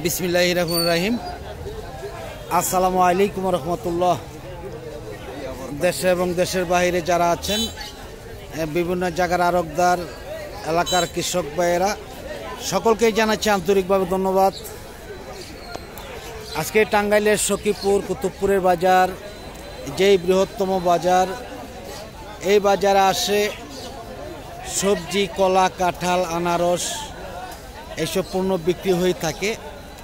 বিসমিল্লাহির রহমানির রহিম। আসসালামু আলাইকুম রহমতুল্লাহ। দেশে এবং দেশের বাইরে যারা আছেন, বিভিন্ন জায়গার আড়তদার, এলাকার কৃষক ভাইয়েরা, সকলকেই জানাচ্ছি আন্তরিকভাবে ধন্যবাদ। আজকে টাঙ্গাইলের সখীপুর কুতুবপুরের বাজার, যেই বৃহত্তম বাজার, এই বাজারে আসে সবজি, কলা, কাঁঠাল, আনারস এইসব পণ্য বিক্রি হয়ে থাকে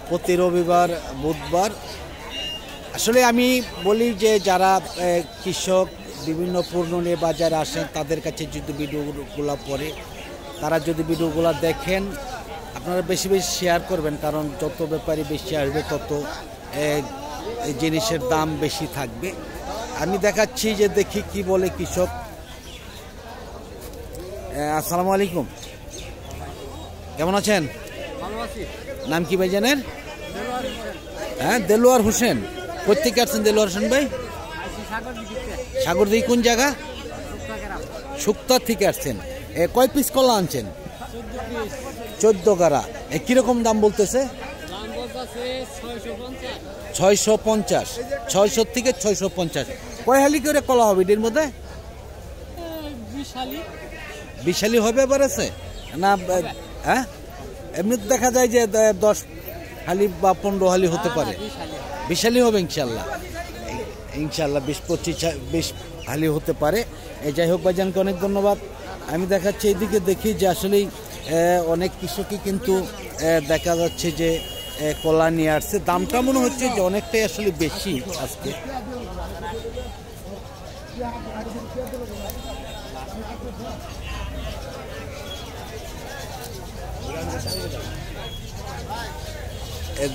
প্রতি রবিবার, বুধবার। আসলে আমি বলি যে যারা কৃষক বিভিন্ন পণ্য নিয়ে বাজারে আসেন, তাদের কাছে যদি ভিডিওগুলো পড়ে, তারা যদি ভিডিওগুলো দেখেন, আপনারা বেশি বেশি শেয়ার করবেন, কারণ যত ব্যাপারী বেশি আসবে তত জিনিসের দাম বেশি থাকবে। আমি দেখাচ্ছি যে দেখি কি বলে কৃষক। আসসালামু আলাইকুম, কেমন আছেন? নাম কি ভাই জানেন? হ্যাঁ, দেলোয়ার হোসেন। কোথেকে আসছেন দেলোয়ার হোসেন ভাই? সাগরদিঘি কোন জায়গা? শুক্তা থেকে আসছেন। কয় পিস কলা আনছেন? 14 গাড়া। কিরকম দাম বলতেছে? 650। 600 থেকে 650। কয় হালি করে কলা হবে এর মধ্যে? 20 হালি হবে এবার আছে না? হ্যাঁ, এমনি দেখা যায় যে 10 হালি বা 15 হালি হতে পারে। 20 হালি হবে ইনশাল্লাহ। ইনশাল্লাহ 20-25 হালি হতে পারে। যাই হোক ভাইজানকে অনেক ধন্যবাদ। আমি দেখাচ্ছি এইদিকে, দেখি যে আসলেই অনেক কৃষকই কিন্তু দেখা যাচ্ছে যে কলা নিয়ে আসছে। দামটা মনে হচ্ছে যে অনেকটাই আসলে বেশি আজকে।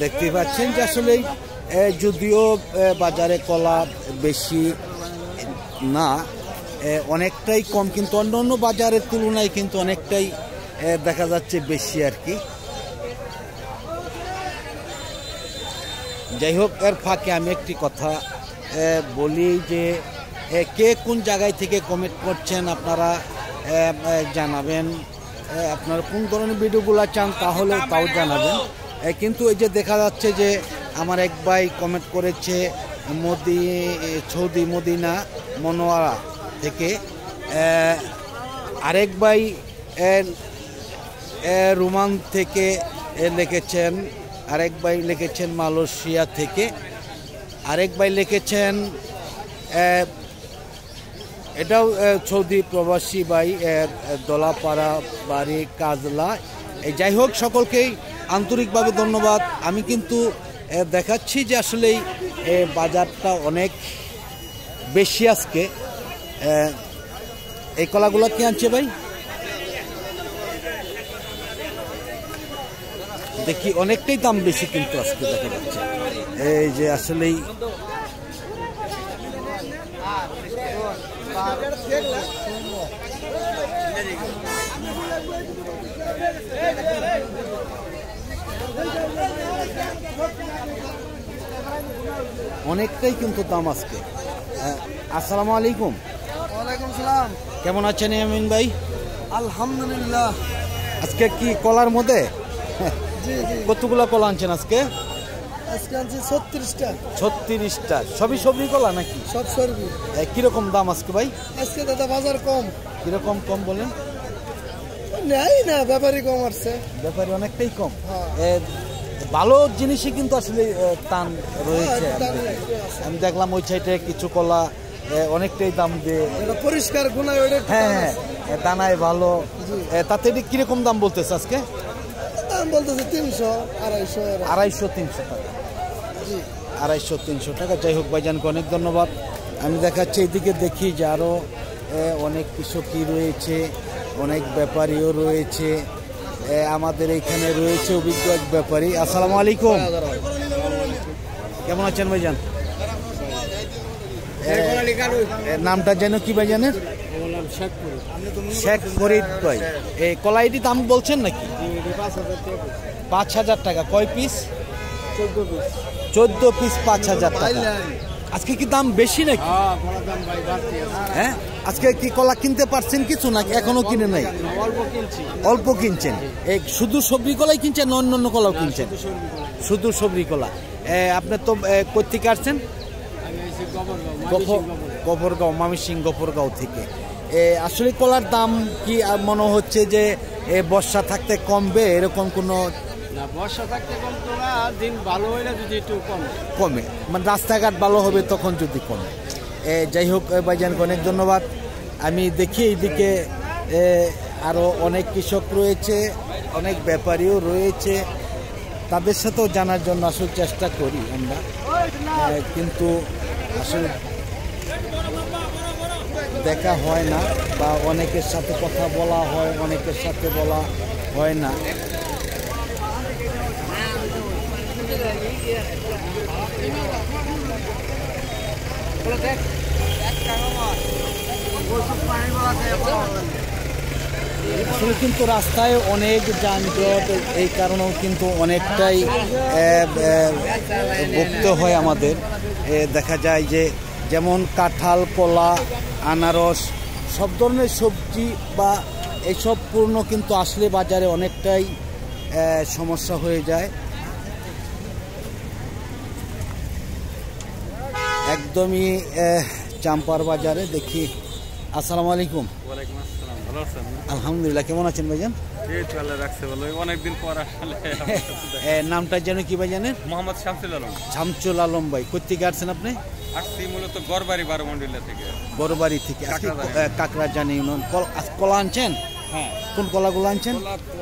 দেখতে পাচ্ছেন যে আসলে যদিও বাজারে কলা বেশি না, অনেকটাই কম, কিন্তু অন্য অন্য বাজারের তুলনায় কিন্তু অনেকটাই দেখা যাচ্ছে বেশি আর কি। যাই হোক, এর ফাঁকে আমি একটি কথা বলি যে কে কোন জায়গায় থেকে কমেন্ট করছেন আপনারা জানাবেন। আপনারা কোন ধরনের ভিডিওগুলো চান তাহলে তাও জানাবেন। কিন্তু এই যে দেখা যাচ্ছে যে আমার এক ভাই কমেন্ট করেছে সৌদি মদিনা মনোয়ারা থেকে, আরেক ভাই রোমান থেকে লিখেছেন, আরেক ভাই লিখেছেন মালয়েশিয়া থেকে, আরেক ভাই লিখেছেন এটাও সৌদি প্রবাসী ভাই, দলাপাড়া বাড়ি কাজলা। যাই হোক, সকলকেই আন্তরিকভাবে ধন্যবাদ। আমি কিন্তু দেখাচ্ছি যে আসলেই বাজারটা অনেক বেশি আজকে। এই কলাগুলো কি আনছে ভাই? দেখি অনেকটাই দাম বেশি কিন্তু আজকে দেখা যাচ্ছে। এই যে আসলেই অনেকটাই কিন্তু দাম আজকে। আসসালামু আলাইকুম। ওয়ালাইকুম সালাম। কেমন আছেন ইয়ামিন ভাই? আলহামদুলিল্লাহ। আজকে কি কলার মধ্যে কতগুলো কলা আনছেন আজকে? আজকে আনছি 36টা। 36টা সবই সবজি কলা নাকি? সব সবজি। কিরকম দাম আজকে ভাই? আজকে দাদা বাজার কম। কিরকম কম বলেন? নেই না, ব্যাপারই কম আসছে। ব্যাপারই অনেকটাই কম। ভালো জিনিসই কিন্তু আসলে টান রয়েছে। আমি দেখলাম ওই সাইডে কিছু কলা অনেকটাই দাম দিয়ে পরিষ্কার গুণা। হ্যাঁ, দানায় ভালো। তাতে কিরকম দাম বলতেছে আজকে? দাম বলতেছে 300, 250, 300 টাকা। 250-300 টাকা। যাই হোক ভাইজানকে অনেক ধন্যবাদ। আমি দেখাচ্ছি এইদিকে, দেখি যে আরও অনেক কৃষকই রয়েছে, অনেক ব্যাপারীও রয়েছে। আমাদের এইখানে রয়েছে অভিজ্ঞ এক ব্যাপারী। আসসালামু আলাইকুম, কেমন আছেন ভাইজান? নামটা যেন কি ভাইজানের? শেখ ফরিদ ভাই। এই কলাইটি দাম বলছেন নাকি? 5000 টাকা। কয় পিস? 14 পিস 5000 টাকা। আজকে কি দাম বেশি নাকি? হ্যাঁ, আজকে কি কলা কিনতে পারছেন কিছু না এখনো কিনে নাই? অল্প কিনছি। অল্প কিনছেন। এই শুধু সবজি কলাই কিনছেন না অন্য কলাও কিনছেন? শুধু সবজি কলা। আপনি তো কোথেকে আসছেন? গফরগাঁও, ময়মনসিংহ গফরগাঁও থেকে। আসলে কলার দাম কি মনে হচ্ছে যে বর্ষা থাকতে কমবে এরকম কোনো? না, বর্ষা থাকতে কমতো না, দিন ভালো হইলে যদি একটু কমে, মানে রাস্তাঘাট ভালো হবে তখন যদি কমে। যাই হোক ভাইজানকে অনেক ধন্যবাদ। আমি দেখি এইদিকে আরও অনেক কৃষক রয়েছে, অনেক ব্যাপারীও রয়েছে, তাদের সাথেও জানার জন্য আসলে চেষ্টা করি আমরা, কিন্তু আসলে দেখা হয় না বা অনেকের সাথে কথা বলা হয়, অনেকের সাথে বলা হয় না। আসলে কিন্তু রাস্তায় অনেক যানজট, এই কারণেও কিন্তু অনেকটাই ভুগতে হয় আমাদের। দেখা যায় যে যেমন কাঁঠাল, কলা, আনারস, সব ধরনের সবজি বা এইসব পণ্য কিন্তু আসলে বাজারে অনেকটাই সমস্যা হয়ে যায়। একদমই চাম্পার বাজারে দেখি। আসসালামু আলাইকুম। ওয়ালাইকুম আসসালাম, ভালো আছেন? আলহামদুলিল্লাহ, কেমন আছেন ভাইজান? এই তো আল্লাহ রাখছে ভালো, অনেকদিন পর আসলে। নামটা যেন কি ভাইজানের? মোহাম্মদ শামসুল আলম। শামসুল আলম ভাই, কোথেকে আসছেন আপনি? আসছি মূলত গড়বাড়ি বারোমন্ডিলা থেকে। বড়বাড়ি থেকে। কাকড়াজানি ইউনিয়ন। কলা আনছেন? হ্যাঁ। কোন কলাগুলো আনছেন?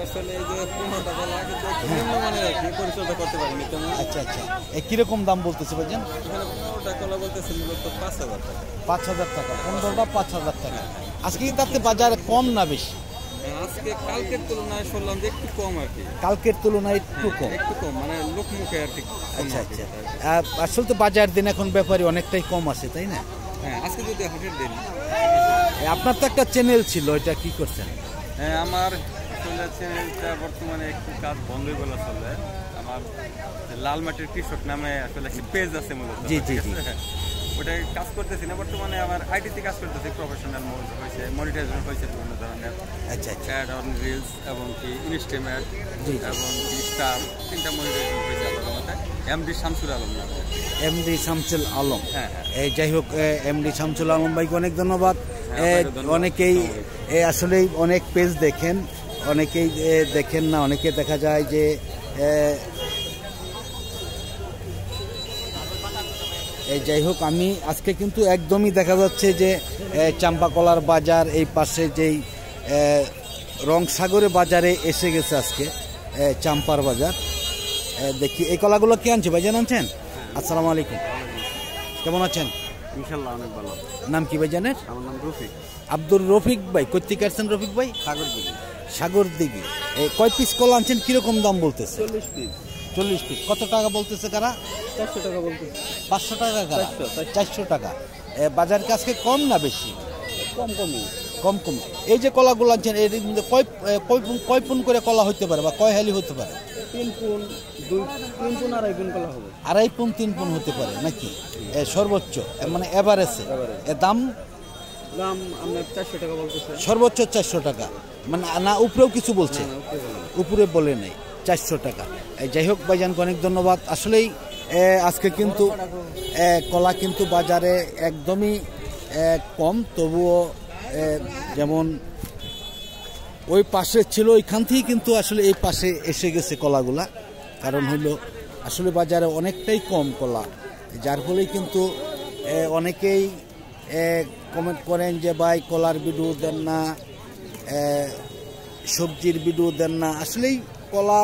আসলে এই যে 15টা কলা কিন্তু একটু নিম্নমানের আর কি, পরিচর্যা করতে পারিনি তেমন। আচ্ছা আচ্ছা, কিরকম দাম বলতেছে ভাইজান? এখানে 15টা কলা বলতেছে মূলত 5,000 টাকা। 5,000 টাকা, 15টা 5,000 টাকা। আজকে কি তাতে বাজারে কম না বেশি? আজকে কালকের তুলনায় শুনলাম যে একটু কম আর কি। কালকের তুলনায় একটু কম? একটু কম, মানে লোকমুখে আর কি। আচ্ছা আচ্ছা, আসলে তো বাজার দিন এখন ব্যাপারী অনেকটাই কম আছে, তাই না? হ্যাঁ, আজকে যদি হাটের দিন। আপনার তো একটা চ্যানেল ছিল, এটা কি করছেন? হ্যাঁ, আমার আসলে চ্যানেলটা বর্তমানে একটু কাজ বন্ধই বলা চলে। আমার লাল মাটির কৃষক নামে আসলে একটি পেজ আছে মূলত। জি জি জি। ওটাই কাজ করতেছি না বর্তমানে, আমার আইটিতে কাজ করতেছি। প্রফেশনাল মোড হয়েছে, মনিটাইজেশন হয়েছে বিভিন্ন ধরনের। আচ্ছা আচ্ছা, অ্যাড অন রিলস এবং কি ইনস্টাম অ্যাড জি এবং কি স্টার, 3টা মনিটাইজেশন হয়েছে আলাদা মতে। এমডি শামসুল আলম নামে। এমডি শামসুল আলম। হ্যাঁ। যাই হোক, এমডি শামসুল আলম ভাইকে অনেক ধন্যবাদ। অনেকেই আসলেই অনেক পেজ দেখেন, অনেকেই দেখেন না, অনেকে দেখা যায় যে যাই হোক, আমি আজকে কিন্তু একদমই দেখা যাচ্ছে যে চাম্পাকলার বাজার এই পাশে যেই রংসাগরে বাজারে এসে গেছে আজকে চাম্পার বাজার। দেখি এই কলাগুলো কি আনছে ভাইজান? আনছেন? আসসালামু আলাইকুম, কেমন আছেন? ইনশাল্লাহ অনেক ভালো। নাম কি ভাইজানের? আমার নাম রফিক। আব্দুর রফিক ভাই, কোথেকে আসছেন রফিক ভাই? সাগরদিঘি। সাগরদিঘি। কয় পিস কলা আনছেন, কিরকম দাম বলতেছে? 40 পিস। 40 পিস। কত টাকা বলতেছে কারা? 400 টাকা বলতেছে। 500 টাকা কারা? 400 টাকা। বাজার আজকে কম না বেশি? কম কমই। কম কম। এই যে কলাগুলো আনছেন, এর মধ্যে কয় পুন করে কলা হতে পারে বা কয় হালি হতে পারে? 3 পুন, 3 পুন, 2.5 পুন কলা হবে। 2.5 পুন 3 পুন হতে পারে নাকি? সর্বোচ্চ, মানে এভারেজে দাম আপনার 400 টাকা বলতেছে। সর্বোচ্চ 400 টাকা, মানে না উপরেও কিছু বলছে? উপরে বলে নাই, 400 টাকা। যাই হোক ভাইজানকে অনেক ধন্যবাদ। আসলেই আজকে কিন্তু কলা কিন্তু বাজারে একদমই কম, তবুও যেমন ওই পাশে ছিল ওইখান থেকেই কিন্তু আসলে এই পাশে এসে গেছে কলাগুলা। কারণ হলো আসলে বাজারে অনেকটাই কম কলা, যার ফলে কিন্তু অনেকেই কমেন্ট করেন যে ভাই কলার ভিডিও দেন না, সবজির ভিডিও দেন না। আসলেই কলা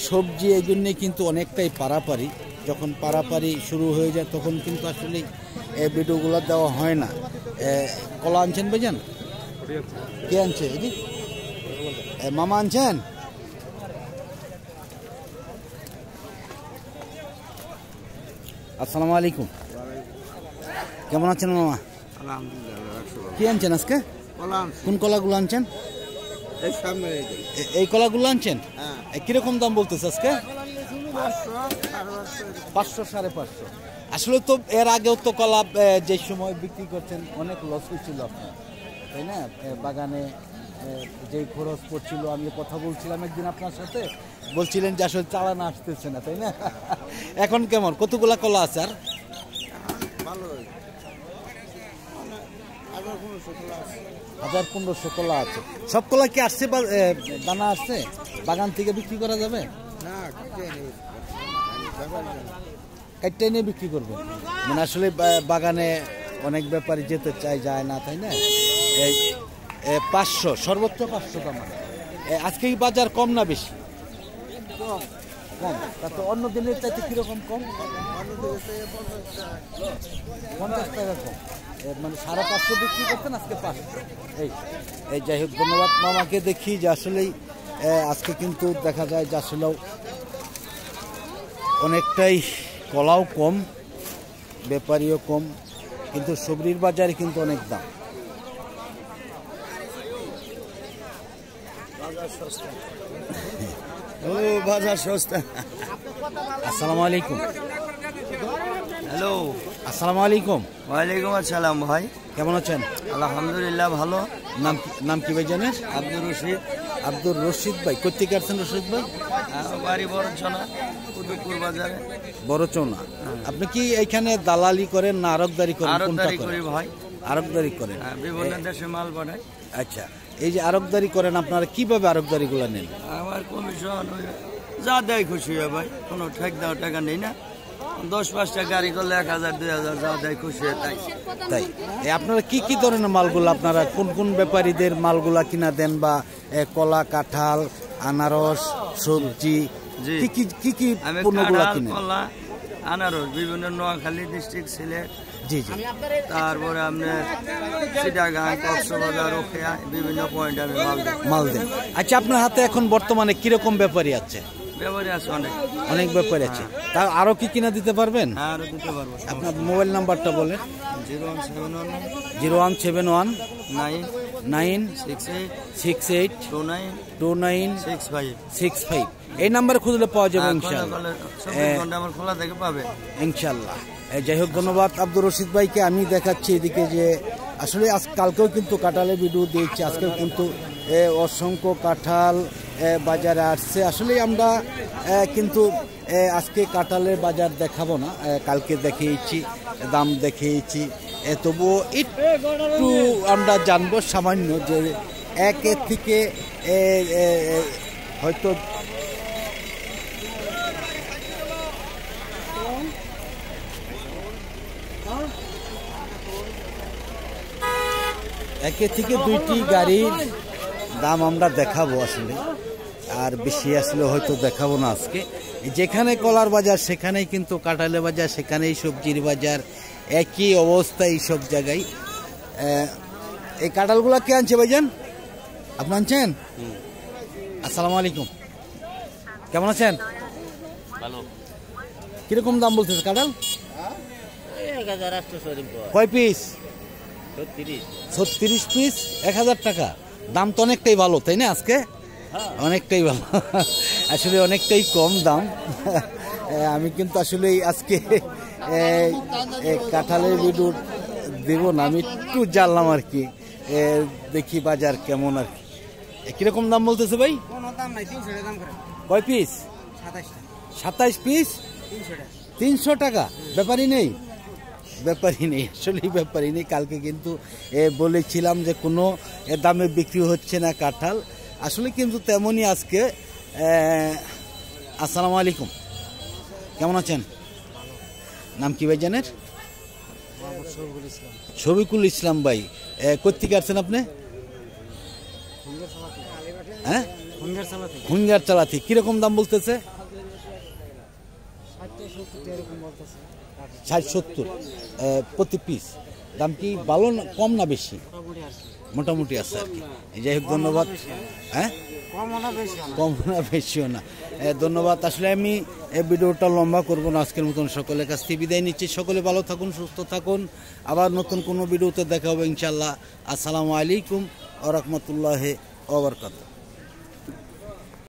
সবজি এই জন্যে কিন্তু অনেকটাই পারাপারি, যখন পারাপারি শুরু হয়ে যায় তখন কিন্তু আসলে এই ভিডিওগুলো দেওয়া হয় না। কলা আনছেন ভাইজান? কে আনছে? এদি মামা আনছেন? আসসালামু আলাইকুম, কেমন আছেন মামা? কি আনছেন আজকে? কোন কলাগুলো আনছেন? এই কলাগুলো আনছেন? কিরকম দাম বলতেছে আজকে? 500, 550। আসলে তো এর আগেও তো কলা যে সময় বিক্রি করছেন অনেক লস হয়েছিল আপনার, তাই না? বাগানে যে খরচ পড়ছিল, আমি কথা বলছিলাম একদিন আপনার সাথে, বলছিলেন যে আসলে চালানো আসতেছে না, তাই না? এখন কেমন, কতগুলা কলা আছে? আর 1500 কলা আছে। সব কলা কি আসছে, দানা আসছে বাগান থেকে বিক্রি করা যাবে? কাটতে নিয়ে বিক্রি করবে, মানে আসলে বাগানে অনেক ব্যাপারী যেতে চাই, যায় না, তাই না? 500 সর্বোচ্চ 500 দাম। আজকে এই বাজার কম না বেশি? কম। তা তো অন্য দিনের চাইতে কিরকম কম? 50 টাকা কম, মানে 550 বিক্রি করতেন, আজকে 500। এই যাই হোক, ধন্যবাদ মামাকে। দেখি যে আসলেই আজকে কিন্তু দেখা যায় যে আসলেও অনেকটাই কলাও কম, ব্যাপারীও কম, কিন্তু সবজির বাজারে কিন্তু অনেক দাম। ও বাজার সস্তা। আসসালামু আলাইকুম। হ্যালো, আসসালামু আলাইকুম। ওয়ালাইকুম আসসালাম ভাই, কেমন আছেন? আলহামদুলিল্লাহ ভালো। নাম কি ভাই জানেন? আব্দুর রশিদ। আব্দুর রশিদ ভাই, কোথেকে আসছেন রশিদ ভাই? বাড়ি বড়চনা, কুতুবপুর বাজারে। বড়চনা। আপনি কি এইখানে দালালি করেন না আরকদারি করেন? আরকদারি করি ভাই। আরকদারি করেন, বিভিন্ন দেশে মাল পাঠাই। আচ্ছা, এই যে আরকদারি করেন, আপনারা কিভাবে আরকদারি গুলা নেন? আমার কমিশন যা দেয় খুশি হয় ভাই, কোনো ঠেক দেওয়া টাকা নেই না। 10-5টা গাড়ি করলে 1000 2000 যা দেয় খুশি হয় তাই। তাই আপনারা কি কি ধরনের মালগুলো, আপনারা কোন কোন ব্যাপারীদের মালগুলা কিনা দেন? বা কলা, কাঁঠাল, আনারস, সবজি, কি কি পণ্যগুলা কিনেন? কলা, আনারস বিভিন্ন নোয়াখালী ডিস্ট্রিক্ট, সিলেট, জি জি, তারপরে আপনার চিটাগাং, কক্সবাজার, রোকেয়া, বিভিন্ন পয়েন্টে আমি মাল দেন। আচ্ছা, আপনার হাতে এখন বর্তমানে কিরকম ব্যাপারী আছে? ব্যাপারী আছে অনেক ব্যাপারী আছে। তা আরো কি কিনা দিতে পারবেন? হ্যাঁ, আরো দিতে পারবো। আপনার মোবাইল নাম্বারটা বলেন। 0171 9 68 29 65। এই নাম্বারে খুঁজলে পাওয়া যাবে ইনশাআল্লাহ। আমার খোলা থেকে পাবে ইনশাআল্লাহ। যাই হোক, ধন্যবাদ আব্দুর রশিদ ভাইকে। আমি দেখাচ্ছি এদিকে যে আসলে কালকেও কিন্তু কাঁঠালের ভিডিও দিয়েছি, আজকেও কিন্তু অসংখ্য কাঁঠাল বাজারে আসছে। আসলে আমরা কিন্তু আজকে কাঁঠালের বাজার দেখাবো না, কালকে দেখিয়েছি, দাম দেখিয়েছি। তবুও একটু আমরা জানবো সামান্য যে একের থেকে হয়তো একের থেকে 2টি গাড়ির দাম আমরা দেখাবো আসলে, আর বেশি আসলে হয়তো দেখাবো না আজকে। যেখানে কলার বাজার সেখানেই কিন্তু কাঁঠালের বাজার, সেখানেই সবজির বাজার, একই অবস্থা এই সব জায়গায়। এই কাঁঠালগুলা কে আনছে ভাইজান? আপনি আনছেন? আসসালামু আলাইকুম, কেমন আছেন? ভালো। কিরকম দাম বলতেছে কাঁঠাল? 1800। কয় পিস? 36 পিস, 1000 টাকা। দাম তো অনেকটাই ভালো, তাই না? আজকে অনেকটাই ভালো, আসলে অনেকটাই কম দাম। আমি কিন্তু আসলে আজকে কাঁঠালের ভিডিও দেব না, আমি একটু জানলাম আর কি, দেখি বাজার কেমন আর কি। কিরকম দাম বলতেছে ভাই? কয় পিস? 27 পিস, 300 টাকা। ব্যাপারই নেই, আসলে ব্যাপারই নেই। কালকে কিন্তু বলেছিলাম যে কোনো দামে বিক্রি হচ্ছে না কাঁঠাল, আসলে কিন্তু তেমনই আজকে। আসসালামু আলাইকুম, কেমন আছেন? নাম কি ভাই জানেন? শফিকুল ইসলাম ভাই। কোথেকে আসছেন আপনি? হ্যাঁ, হুঙ্গার চালাতে। কিরকম দাম বলতেছে? 60-70 প্রতি পিস। দাম কি ভালো না কম না বেশি? মোটামুটি আছে আর কি। যাই হোক, ধন্যবাদ। হ্যাঁ, কম না বেশিও না, ধন্যবাদ। আসলে আমি ভিডিওটা লম্বা করবো না, আজকের মতন সকলের কাছ থেকে বিদায় নিচ্ছি। সকলে ভালো থাকুন, সুস্থ থাকুন, আবার নতুন কোনো ভিডিওতে দেখা হবে ইনশাল্লাহ। আসসালামু আলাইকুম ওয়া রাহমাতুল্লাহি ওয়া বারাকাতুহু।